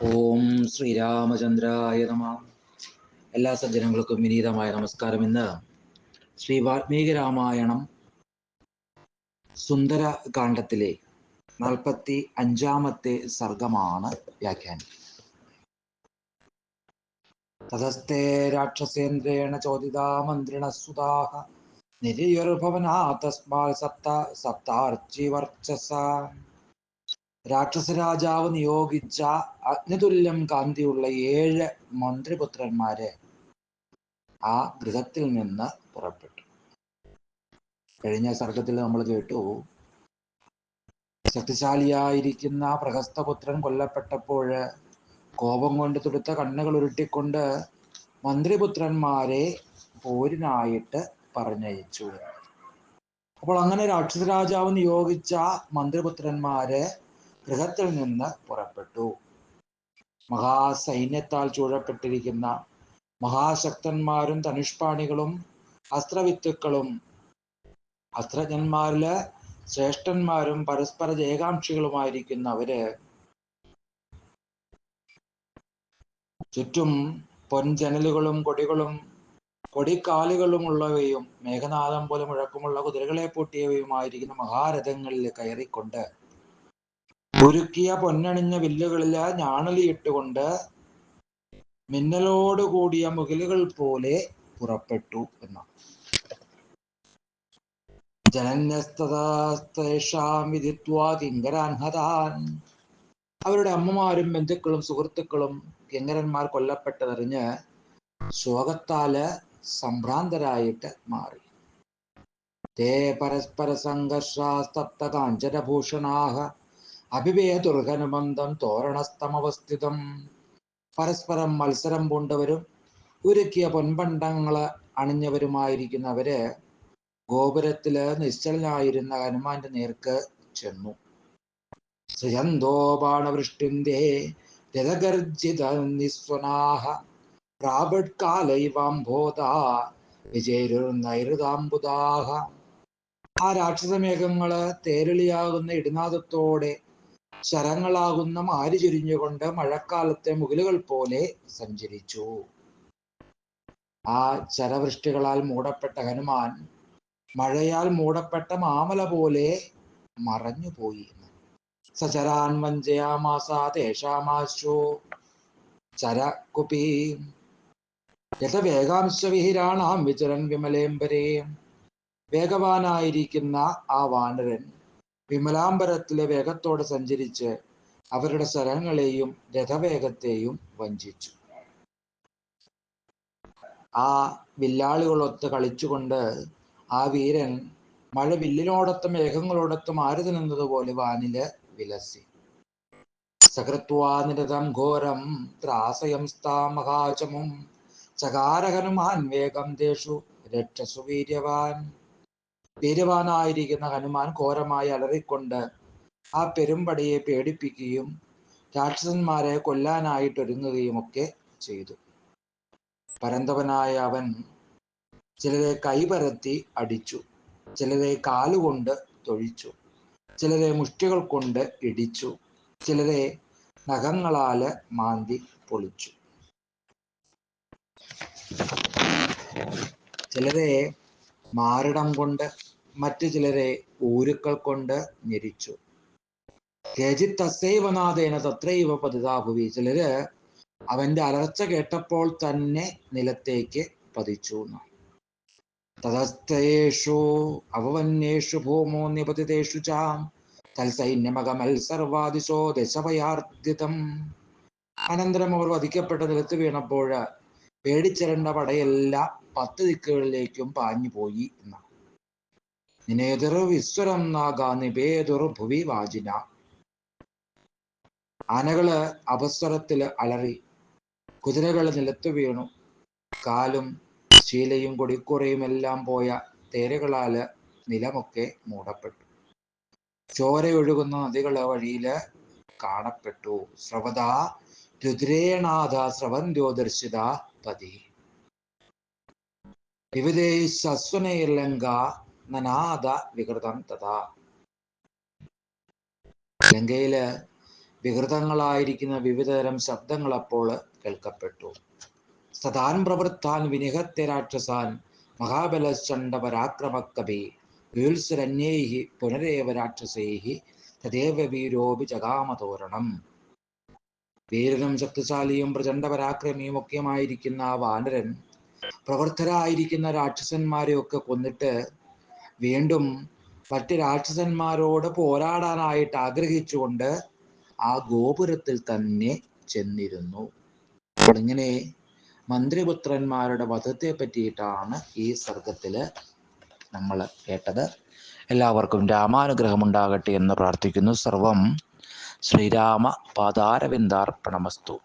ഓം ശ്രീരാമചന്ദ്രായ നമ. എല്ലാ സജ്ജനങ്ങൾക്കും വിനീതമായ നമസ്കാരം. ഇന്ന് ശ്രീ വാൽമീകി രാമായണം സുന്ദര കാണ്ഡത്തിലെ 45-ാമത്തെ സർഗമാണ് വ്യാഖ്യാനം. തതസ്തേ രാക്ഷസേന്ദ്രേണ ചോദിതാ മന്ത്രിണ സുതാഹ നിര്യുർഭവനാ തസ്മാൽ സപ്താർച്ചിവർച്ചസ. രാക്ഷസരാജാവ് നിയോഗിച്ച അഗ്നിതുല്യം കാന്തിയുള്ള 7 മന്ത്രിപുത്രന്മാര് ആ ഗൃഹത്തിൽ നിന്ന് പുറപ്പെട്ടു. കഴിഞ്ഞ സർഗത്തിൽ നമ്മൾ കേട്ടു, ശക്തിശാലിയായിരിക്കുന്ന പ്രഹസ്തപുത്രൻ കൊല്ലപ്പെട്ടപ്പോൾ കോപം കൊണ്ട് തുടുത്ത കണ്ണുകൾ ഉരുട്ടിക്കൊണ്ട് മന്ത്രിപുത്രന്മാരെ പോരിനായിട്ട് പറഞ്ഞയച്ചു. അപ്പോൾ അങ്ങനെ രാക്ഷസരാജാവ് നിയോഗിച്ച മന്ത്രിപുത്രന്മാര് ഗൃഹത്തിൽ നിന്ന് പുറപ്പെട്ടു. മഹാസൈന്യത്താൽ ചൂഴപ്പെട്ടിരിക്കുന്ന മഹാശക്തന്മാരും ധനുഷ്പാണികളും അസ്ത്രവിത്തുക്കളും അസ്ത്രജ്ഞന്മാരില് ശ്രേഷ്ഠന്മാരും പരസ്പര ജയകാംക്ഷികളുമായിരിക്കുന്നവര് ചുറ്റും പൊൻജനലുകളും കൊടികളും കൊടിക്കാലുകളുമുള്ളവയും മേഘനാദം പോലെ മുഴക്കമുള്ള കുതിരകളെ പൂട്ടിയവയുമായിരിക്കുന്ന മഹാരഥങ്ങളിൽ കയറിക്കൊണ്ട് ഒരുക്കിയ പൊന്നണിഞ്ഞ വില്ലുകളില് ഞാണലിയിട്ടുകൊണ്ട് മിന്നലോടുകൂടിയ മുകിലുകൾ പോലെ പുറപ്പെട്ടു എന്നാണ്. ജനന്യസ്തേഷാം വിദിത്വാ കിങ്കരാൻ ഹതാൻ. അവരുടെ അമ്മമാരും ബന്ധുക്കളും സുഹൃത്തുക്കളും കിങ്കരന്മാർ കൊല്ലപ്പെട്ടതറിഞ്ഞ് ശോകത്താല് സംഭ്രാന്തരായിട്ട് മാറി. തേ പരസ്പര സംഘർഷാസ്തപ്ത കാഞ്ചനഭൂഷണാഹ അഭിവേദുർഹനുബന്ധം തോരണസ്തമവസ്ഥിതം. പരസ്പരം മത്സരം പൂണ്ടവരും ഉരുക്കിയ പൊൻപണ്ടങ്ങള് അണിഞ്ഞവരുമായിരിക്കുന്നവര് ഗോപുരത്തില് നിശ്ചലനായിരുന്ന ഹനുമാന്റെ നേർക്ക് ചെന്നു. ശ്രീയന്തോ ബാണവൃഷ്ടിന്തേ രഥഗർജിത നിസ്വനാഹ പ്രാപട്കാലൈവാംബോധാ വിജയരുർനൈരുതാംബുദാഹ. ആ രാക്ഷസമേഘങ്ങള് തേരളിയാകുന്ന ഇടിനാദത്തോടെ ശരങ്ങളാകുന്ന മാരി ചുരിഞ്ഞുകൊണ്ട് മഴക്കാലത്തെ മുകിലുകൾ പോലെ സഞ്ചരിച്ചു. ആ ശരവൃഷ്ടികളാൽ മൂടപ്പെട്ട ഹനുമാൻ മഴയാൽ മൂടപ്പെട്ട മാമല പോലെ മറഞ്ഞുപോയി. സചരാൻ വഞ്ചയാമാസ തേഷാമാശോ ചരകുപി യഥവേഗാംശവിഹിരാണാം വിചരൻ വിമലേംബരേ. വേഗവാനായിരിക്കുന്ന ആ വാനരൻ വിമലാംബരത്തിലെ വേഗത്തോടെ സഞ്ചരിച്ച് അവരുടെ ശരങ്ങളെയും രഥവേഗത്തെയും വഞ്ചിച്ചു. ആ വില്ലാളികളൊത്ത് കളിച്ചുകൊണ്ട് ആ വീരൻ മഴ വില്ലിനോടൊത്ത് മേഘങ്ങളോടൊത്ത് മാരുതി നിന്നതുപോലെ വാനില് വിലസി. സകൃത്വാ നിരതം ഘോരം ത്രാസയംസ്താമഹാചമും ചകാര ഹനുമാൻ വേഗം ദേശു രക്ഷസു വീര്യവാൻ. വീര്യവാനായിരിക്കുന്ന ഹനുമാൻ ഘോരമായി അലറിക്കൊണ്ട് ആ പെരുമ്പടയെ പേടിപ്പിക്കുകയും രാക്ഷസന്മാരെ കൊല്ലാനായിട്ടൊരുങ്ങുകയും ഒക്കെ ചെയ്തു. പരന്തവനായ അവൻ ചിലരെ കൈപരത്തി അടിച്ചു, ചിലരെ കാലുകൊണ്ട് തൊഴിച്ചു, ചിലരെ മുഷ്ടികൾ കൊണ്ട് ഇടിച്ചു, ചിലരെ നഖങ്ങളാല് മാന്തി പൊളിച്ചു, ചിലരെ മാറിടം കൊണ്ട്, മറ്റു ചിലരെ ഊരുക്കൾ കൊണ്ട് ഞെരിച്ചു. കേചിത്തസൈവനാഥേന തത്രൈവ പതിതാഭുവി. ചിലര് അവന്റെ അലർച്ച കേട്ടപ്പോൾ തന്നെ നിലത്തേക്ക് പതിച്ചു. തതസ്തേഷു അവവന്യേഷു ഭൂമോ നിപതിതേഷു ചാം തൽസൈന്യമകമൽ സർവാദിശോ ദശഭയാർദ്ധിതം. അനന്തരം അവർ വധിക്കപ്പെട്ട നിലത്ത് വീണപ്പോൾ പേടിച്ചിരണ്ട പടയെല്ലാം 10 ദിക്കുകളിലേക്കും പാഞ്ഞുപോയി എന്നാണ്. നിനേതുർ വിസ്വരം നാഗ നിപേതുർ ഭുവി വാജിന. ആനകള് അപസ്വരത്തില് അലറി, കുതിരകള് നിലത്തു വീണു, കാലും ശീലയും കൊടിക്കുറയും എല്ലാം പോയ തേരുകളാല് നിലമൊക്കെ മൂടപ്പെട്ടു. ചോരയൊഴുകുന്ന നദികള് വഴിയില് കാണപ്പെട്ടു. സ്രവതാ രുദ്രേണാഥ സ്രവന്ത്യോ ദർശിത പതി വിവിധൈശ്വനൈർലങ്ക നനാഥ വികൃതം തഥാ. ലങ്കയില് വികൃതങ്ങളായിരിക്കുന്ന വിവിധതരം ശബ്ദങ്ങൾ അപ്പോൾ കേൾക്കപ്പെട്ടു. സദാൻ പ്രവൃത്താൻ വിനിഹത്യ രാക്ഷസാൻ മഹാബലശ്ചണ്ഡ പരാക്രമക്കവി വീൽസുരന്യൈഹി പുനരേവ രാക്ഷസൈഹി തദേവ വീരോപി ജഗാമതോരണം. വീരനും ശക്തിശാലിയും പ്രചണ്ഡ പരാക്രമിയും ഒക്കെയുമായിരിക്കുന്ന ആ വാനരൻ പ്രവൃത്തരായിരിക്കുന്ന രാക്ഷസന്മാരെയൊക്കെ കൊന്നിട്ട് വീണ്ടും മറ്റ് രാക്ഷസന്മാരോട് പോരാടാനായിട്ട് ആഗ്രഹിച്ചുകൊണ്ട് ആ ഗോപുരത്തിൽ തന്നെ ചെന്നിരുന്നു. അപ്പോൾ ഇങ്ങനെ മന്ത്രിപുത്രന്മാരുടെ വധത്തെ പറ്റിയിട്ടാണ് ഈ സർഗത്തില് നമ്മൾ കേട്ടത്. എല്ലാവർക്കും രാമാനുഗ്രഹം ഉണ്ടാകട്ടെ എന്ന് പ്രാർത്ഥിക്കുന്നു. സർവം ശ്രീരാമ പാദാരവിന്ദാർപ്പണമസ്തു.